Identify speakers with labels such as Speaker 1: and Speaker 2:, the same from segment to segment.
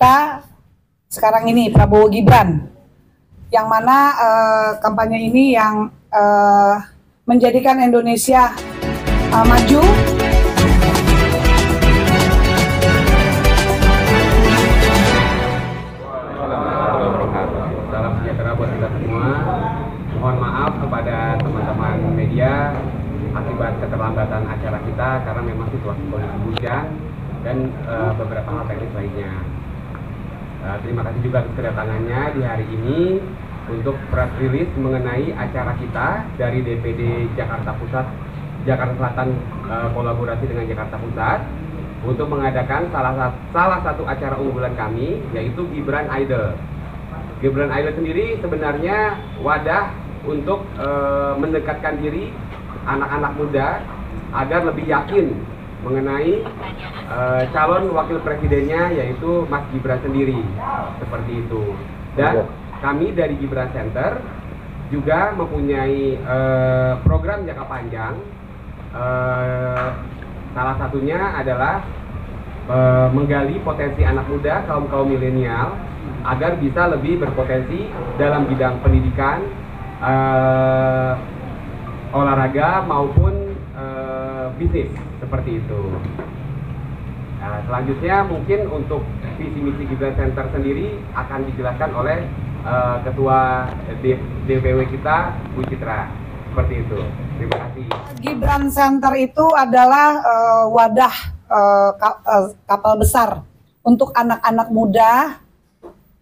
Speaker 1: kita sekarang ini, Prabowo Gibran, yang mana kampanye ini yang menjadikan Indonesia maju.
Speaker 2: Salam sejahtera buat kita semua. Mohon maaf kepada teman-teman media akibat keterlambatan acara kita karena memang situasi kondisi hujan dan beberapa hal teknis lainnya. Terima kasih juga atas kedatangannya di hari ini untuk press release mengenai acara kita dari DPD Jakarta Pusat, Jakarta Selatan, kolaborasi dengan Jakarta Pusat untuk mengadakan salah satu acara unggulan kami, yaitu Gibran Idol. Gibran Idol sendiri sebenarnya wadah untuk mendekatkan diri anak-anak muda agar lebih yakin mengenai calon wakil presidennya, yaitu Mas Gibran sendiri, seperti itu. Dan kami dari Gibran Center juga mempunyai program jangka panjang. Salah satunya adalah menggali potensi anak muda, kaum milenial, agar bisa lebih berpotensi dalam bidang pendidikan, olahraga maupun bisnis, seperti itu. Nah, selanjutnya mungkin untuk visi misi Gibran Center sendiri akan dijelaskan oleh Ketua DPW kita, Bu Citra, seperti itu. Terima kasih.
Speaker 1: Gibran Center itu adalah wadah kapal besar untuk anak-anak muda,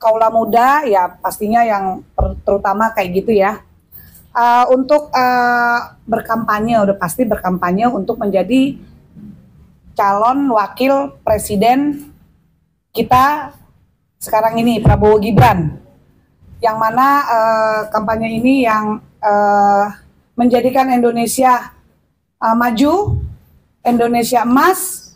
Speaker 1: kaula muda, ya pastinya yang terutama kayak gitu ya. Untuk berkampanye, udah pasti berkampanye untuk menjadi calon wakil presiden kita sekarang ini, Prabowo Gibran, yang mana kampanye ini yang menjadikan Indonesia maju, Indonesia emas,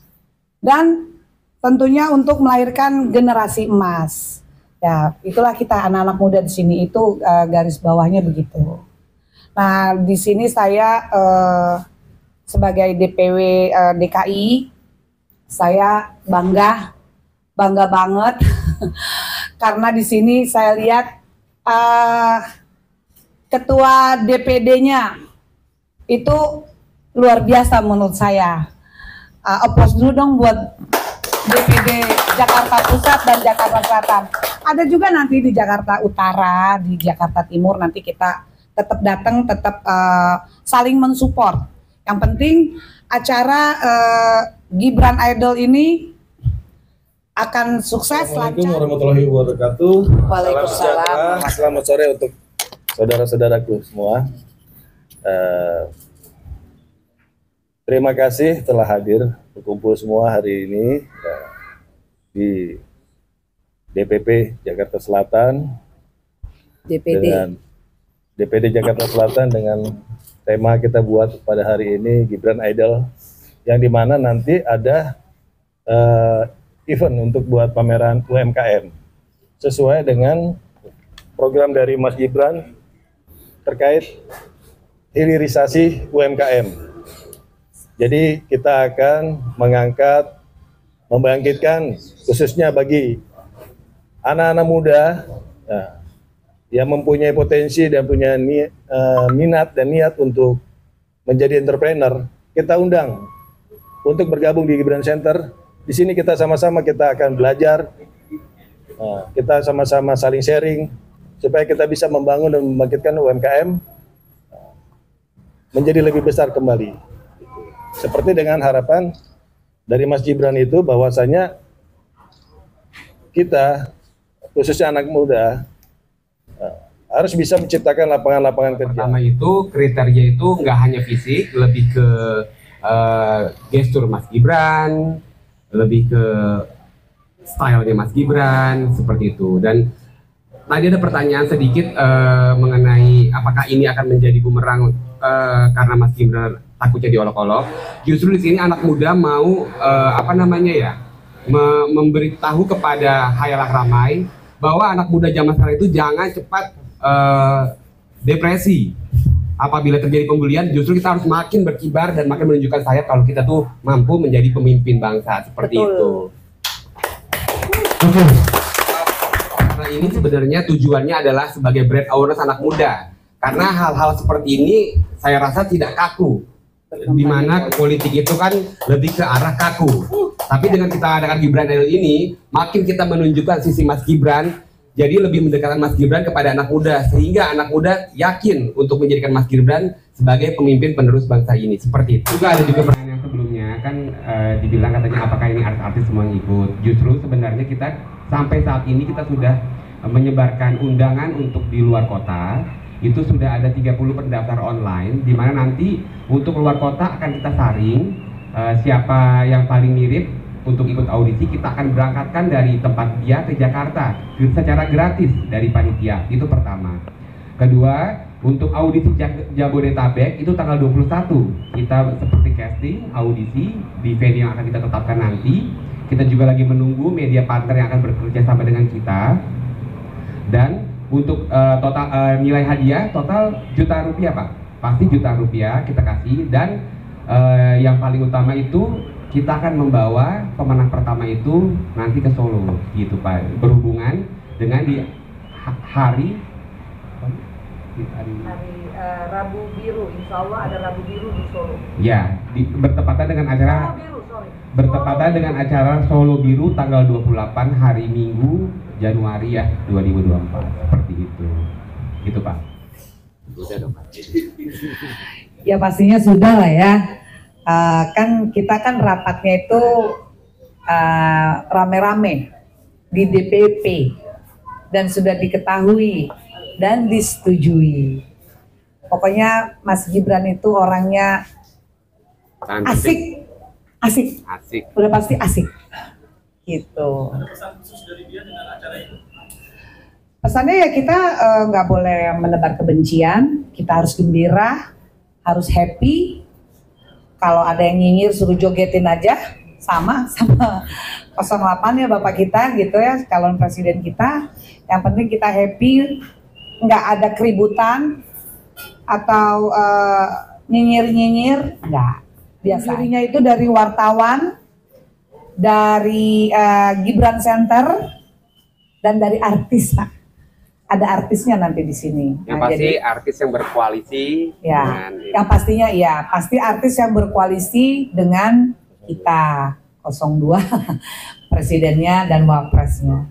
Speaker 1: dan tentunya untuk melahirkan generasi emas. Ya, itulah kita anak-anak muda di sini, itu garis bawahnya begitu. Nah, di sini saya sebagai DPW DKI, saya bangga banget karena di sini saya lihat ketua DPD-nya itu luar biasa menurut saya. Applause dulu dong buat DPD Jakarta Pusat dan Jakarta Selatan. Ada juga nanti di Jakarta Utara, di Jakarta Timur, nanti kita tetap datang, tetap saling mensupport. Yang penting acara Gibran Idol ini akan sukses.
Speaker 3: Assalamualaikum warahmatullahi wabarakatuh.
Speaker 1: Waalaikumsalam.
Speaker 3: Selamat sore untuk saudara-saudaraku semua. Terima kasih telah hadir berkumpul semua hari ini di DPP Jakarta Selatan. DPD Jakarta Selatan dengan tema kita buat pada hari ini Gibran Idol, yang dimana nanti ada event untuk buat pameran UMKM sesuai dengan program dari Mas Gibran terkait hilirisasi UMKM. Jadi kita akan mengangkat, membangkitkan khususnya bagi anak-anak muda yang mempunyai potensi dan punya minat dan niat untuk menjadi entrepreneur. Kita undang untuk bergabung di Gibran Center. Di sini kita sama-sama kita akan belajar, kita sama-sama saling sharing supaya kita bisa membangun dan membangkitkan UMKM menjadi lebih besar kembali. Seperti dengan harapan dari Mas Gibran itu bahwasanya kita khususnya anak muda harus bisa menciptakan lapangan-lapangan kerja.
Speaker 2: Pertama itu kriteria itu nggak hanya fisik, lebih ke gestur Mas Gibran, lebih ke stylenya Mas Gibran, seperti itu. Dan tadi ada pertanyaan sedikit mengenai apakah ini akan menjadi bumerang karena Mas Gibran takutnya diolok-olok. Justru di sini anak muda mau memberitahu kepada khayalak ramai bahwa anak muda zaman sekarang itu jangan cepat depresi. Apabila terjadi pembulian, justru kita harus makin berkibar dan makin menunjukkan sayap kalau kita tuh mampu menjadi pemimpin bangsa, seperti itu.
Speaker 4: Oke.
Speaker 2: acara ini sebenarnya tujuannya adalah sebagai brand awareness anak muda. Karena hal-hal seperti ini saya rasa tidak kaku. Di mana politik itu kan lebih ke arah kaku. Tapi dengan kita adakan Gibran Idol ini, makin kita menunjukkan sisi Mas Gibran, jadi lebih mendekatkan Mas Gibran kepada anak muda, sehingga anak muda yakin untuk menjadikan Mas Gibran sebagai pemimpin penerus bangsa ini. Seperti itu. Juga ada juga pertanyaan yang sebelumnya kan dibilang katanya apakah ini artis-artis semua yang ikut. Justru sebenarnya kita sampai saat ini kita sudah menyebarkan undangan untuk di luar kota. Itu sudah ada 30 pendaftar online, di mana nanti untuk luar kota akan kita saring siapa yang paling mirip untuk ikut audisi. Kita akan berangkatkan dari tempat dia ke Jakarta secara gratis dari panitia. Itu pertama. Kedua, untuk audisi Jabodetabek itu tanggal 21 kita seperti casting audisi di venue yang akan kita tetapkan nanti. Kita juga lagi menunggu media partner yang akan bekerja sama dengan kita. Dan untuk total nilai hadiah total jutaan rupiah, Pak. Pasti jutaan rupiah kita kasih. Dan yang paling utama itu kita akan membawa pemenang pertama itu nanti ke Solo gitu, Pak. Berhubungan dengan di hari
Speaker 1: Rabu Biru, insya Allah ada Rabu Biru di Solo.
Speaker 2: Ya, bertepatan dengan acara bertepatan dengan acara Solo Biru tanggal 28 hari Minggu Januari ya 2024. Seperti itu. Gitu, Pak. Udah dong, Pak.
Speaker 1: Ya pastinya sudah lah ya. Kan kita kan rapatnya itu rame-rame di DPP dan sudah diketahui dan disetujui. Pokoknya Mas Gibran itu orangnya asik, udah pasti asik, gitu.
Speaker 4: Ada pesan khusus dari dia dengan acara itu?
Speaker 1: Pesannya ya kita nggak boleh menebar kebencian, kita harus gembira, harus happy. Kalau ada yang nyinyir suruh jogetin aja, sama 08 ya Bapak kita gitu ya, calon presiden kita. Yang penting kita happy, nggak ada keributan atau nyinyir-nyinyir, nggak. Biasanya itu dari wartawan, dari Gibran Center, dan dari artis, Pak. Ada artisnya nanti di sini.
Speaker 2: Yang pasti jadi, artis yang berkoalisi.
Speaker 1: Ya, yang pastinya iya, pasti artis yang berkoalisi dengan kita 02 presidennya dan wapresnya.